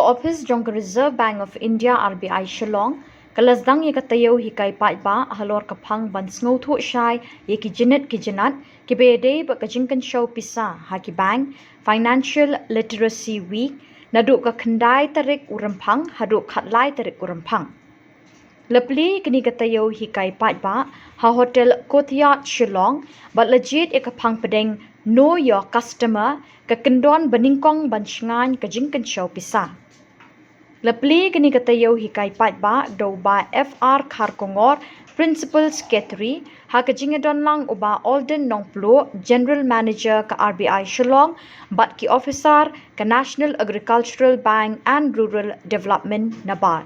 Office jong Reserve Bank of India RBI Shillong Sdang ye katayo hikai ba halor kapang ban sngo thu shai ye ki jinat ki bede ba kajingkan show pisa haki bank Financial Literacy Week nadu ka khandai tarik urampang hadu khatlai tarik urampang Lepli kini katayo hikai ba ha hotel Courtyard Shillong but legit e kapang pedeng know your customer ka kendon beningkong ban shngan kajingkan show pisa Lepli kini katayo hikai ba do ba FR Kharkongor Principal Secretary ha kajingedon lang uba Alden Nongplo General Manager ka RBI Shillong but ki officer ka National Agricultural Bank and Rural Development NABARD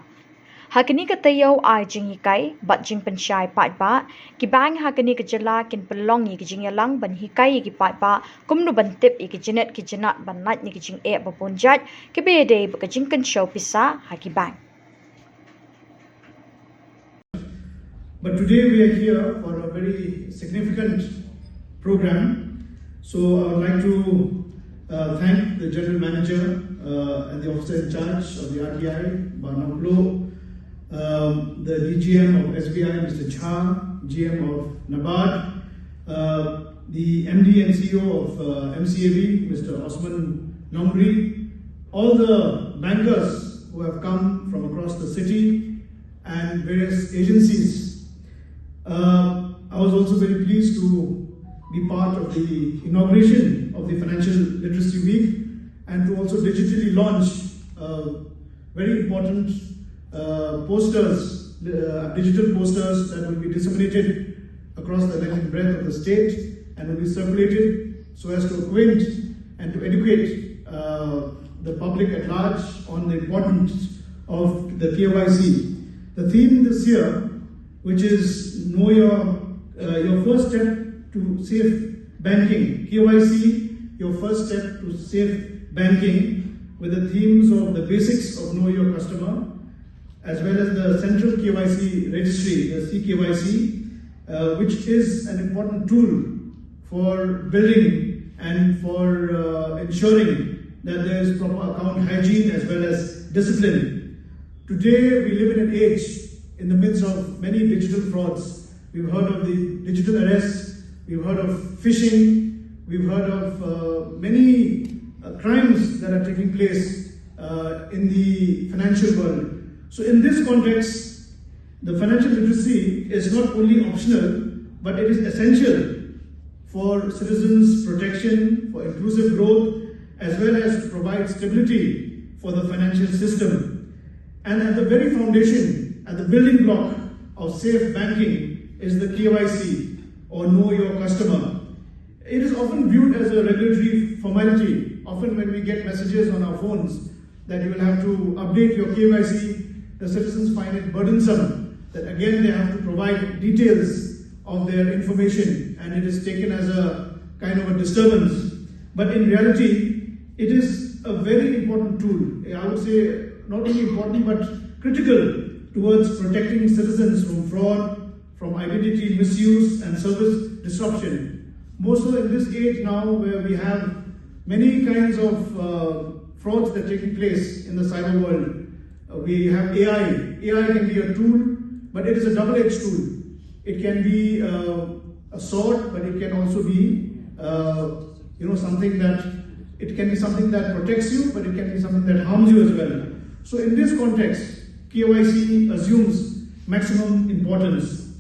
Hakini katayo ay jing hikai but jing pensyai ba ki bang hakini kejala kin pelong yi kijing yalang ban hikai ki ba kumnu bantip yi kijinet kijinat ban nat ni kijing e babonjat ki bede bakajing kan show pisa haki bang But today we are here for a very significant program. So I would like to thank the General Manager and the Officer in Charge of the RBI, Barnaplo, the DGM of SBI, Mr. Jha, GM of NABARD, the MD and CEO of MCAB, Mr. Osman Longri, all the bankers who have come from across the city and various agencies. I was also very pleased to be part of the inauguration of the Financial Literacy Week and to also digitally launch very important posters, digital posters that will be disseminated across the length and breadth of the state and will be circulated so as to acquaint and to educate the public at large on the importance of the KYC. The theme this year, which is know your first step to safe banking, KYC, your first step to safe banking, with the themes of the basics of know your customer, as well as the central KYC registry, the CKYC, which is an important tool for building and for ensuring that there is proper account hygiene as well as discipline. Today we live in an age in the midst of many digital frauds. We've heard of the digital arrests, we've heard of phishing, we've heard of many crimes that are taking place in the financial world. So in this context, the financial literacy is not only optional, but it is essential for citizens' protection, for inclusive growth, as well as to provide stability for the financial system. And at the very foundation, at the building block of safe banking is the KYC, or know your customer. It is often viewed as a regulatory formality. Often when we get messages on our phones that you will have to update your KYC, the citizens find it burdensome that again they have to provide details of their information, and it is taken as a kind of a disturbance. But in reality, it is a very important tool. I would say not only important but critical towards protecting citizens from fraud, from identity misuse and service disruption. More so in this age now where we have many kinds of frauds that are taking place in the cyber world. We have AI. AI can be a tool, but it is a double-edged tool. It can be a sword, but it can also be something that it can be something that protects you, but it can be something that harms you as well. So in this context, KYC assumes maximum importance.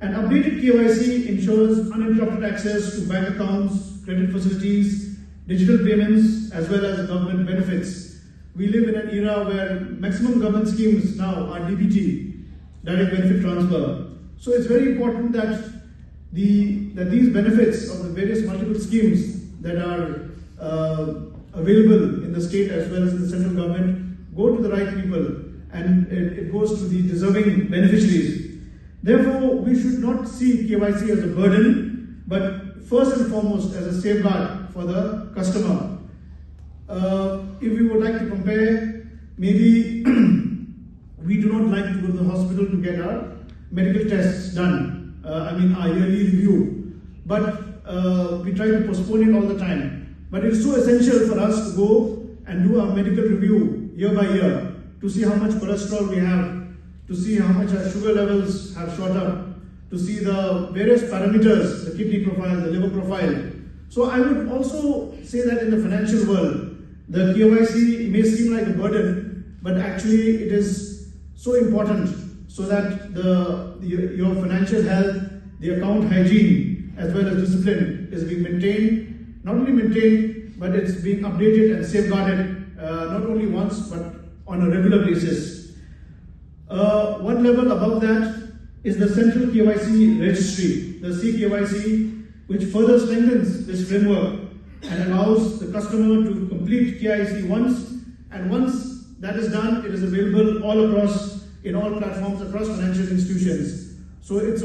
An updated KYC ensures uninterrupted access to bank accounts, credit facilities, digital payments, as well as government benefits. We live in an era where maximum government schemes now are DBT, direct benefit transfer. So it's very important that these benefits of the various multiple schemes that are available in the state as well as in the central government go to the right people, and it goes to the deserving beneficiaries. Therefore, we should not see KYC as a burden, but first and foremost as a safeguard for the customer. If we would like to compare, maybe we do not like to go to the hospital to get our medical tests done, our yearly review, but we try to postpone it all the time. But it is so essential for us to go and do our medical review year by year to see how much cholesterol we have, to see how much our sugar levels have shot up, to see the various parameters, the kidney profile, the liver profile. So I would also say that in the financial world, the KYC may seem like a burden, but actually it is so important so that your financial health, the account hygiene, as well as discipline is being maintained, not only maintained, but it's being updated and safeguarded, not only once, but on a regular basis. One level above that is the Central KYC Registry, the CKYC, which further strengthens this framework and allows the customer to complete KYC once, and once that is done, it is available all across, in all platforms across financial institutions. So it's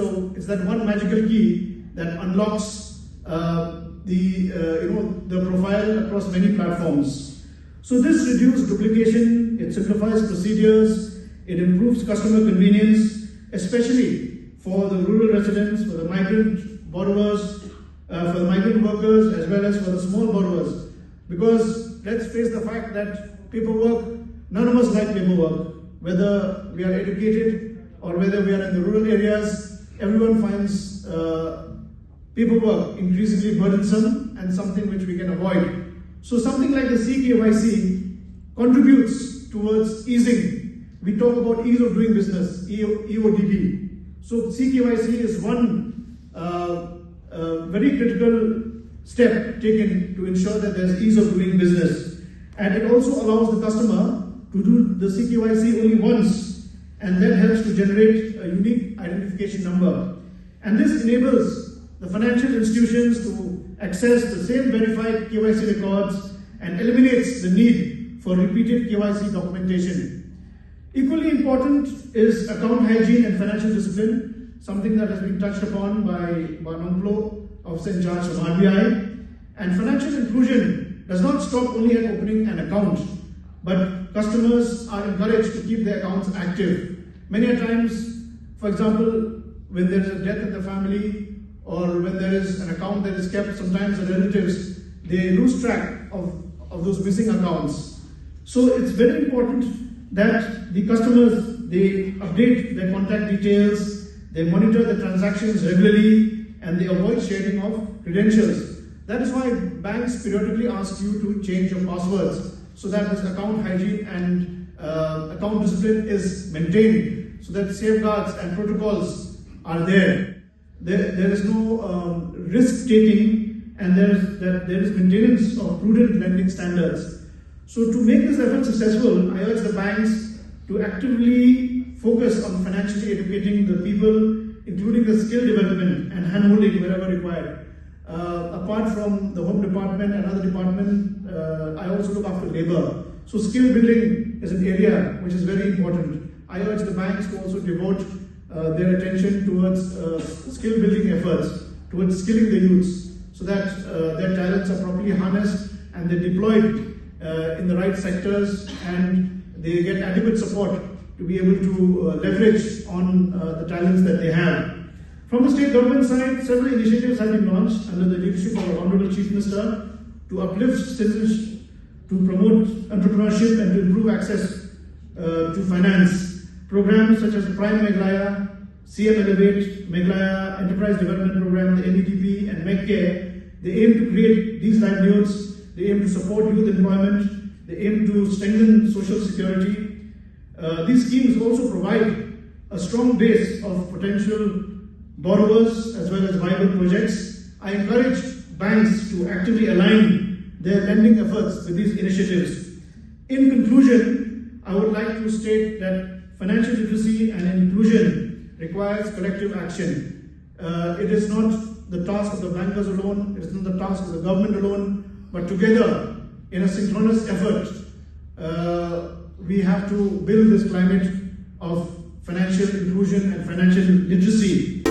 that one magical key that unlocks the profile across many platforms. So this reduces duplication, it simplifies procedures, it improves customer convenience, especially for the rural residents, for the migrant borrowers, for the migrant workers, as well as for the small borrowers. Because let's face the fact that paperwork, none of us like paperwork. Whether we are educated or whether we are in the rural areas, everyone finds paperwork increasingly burdensome and something which we can avoid. So something like the CKYC contributes towards easing. We talk about ease of doing business, EODB. So CKYC is one very critical step taken to ensure that there's ease of doing business. And it also allows the customer to do the CKYC only once, and that helps to generate a unique identification number. And this enables the financial institutions to access the same verified KYC records and eliminates the need for repeated KYC documentation. Equally important is account hygiene and financial discipline, something that has been touched upon by Nongplo, Officer in charge of RBI. And financial inclusion does not stop only at opening an account, but customers are encouraged to keep their accounts active. Many a times, for example, when there is a death in the family or when there is an account that is kept, sometimes the relatives, they lose track of those missing accounts. So it's very important that the customers, they update their contact details, they monitor the transactions regularly, and they avoid sharing of credentials. That is why banks periodically ask you to change your passwords so that this account hygiene and account discipline is maintained, so that safeguards and protocols are there. There is no risk taking, and there is maintenance of prudent lending standards. So to make this effort successful, I urge the banks to actively focus on financially educating the people, including the skill development and handholding wherever required. Apart from the Home Department and other department, I also look after labor. So skill building is an area which is very important. I urge the banks to also devote their attention towards skill building efforts, towards skilling the youths, so that their talents are properly harnessed and they're deployed in the right sectors, and they get adequate support to be able to leverage on the talents that they have. From the state government side, several initiatives have been launched under the leadership of our Honorable Chief Minister to uplift citizens, to promote entrepreneurship and to improve access to finance. Programs such as Prime Meghalaya, CM Elevate, Meghalaya Enterprise Development Program, the NETP and MEGCare, they aim to create these livelihoods, they aim to support youth employment, they aim to strengthen social security. These schemes also provide a strong base of potential borrowers as well as viable projects. I encourage banks to actively align their lending efforts with these initiatives. In conclusion, I would like to state that financial literacy and inclusion requires collective action. It is not the task of the bankers alone, it is not the task of the government alone, but together, in a synchronous effort, we have to build this climate of financial inclusion and financial literacy.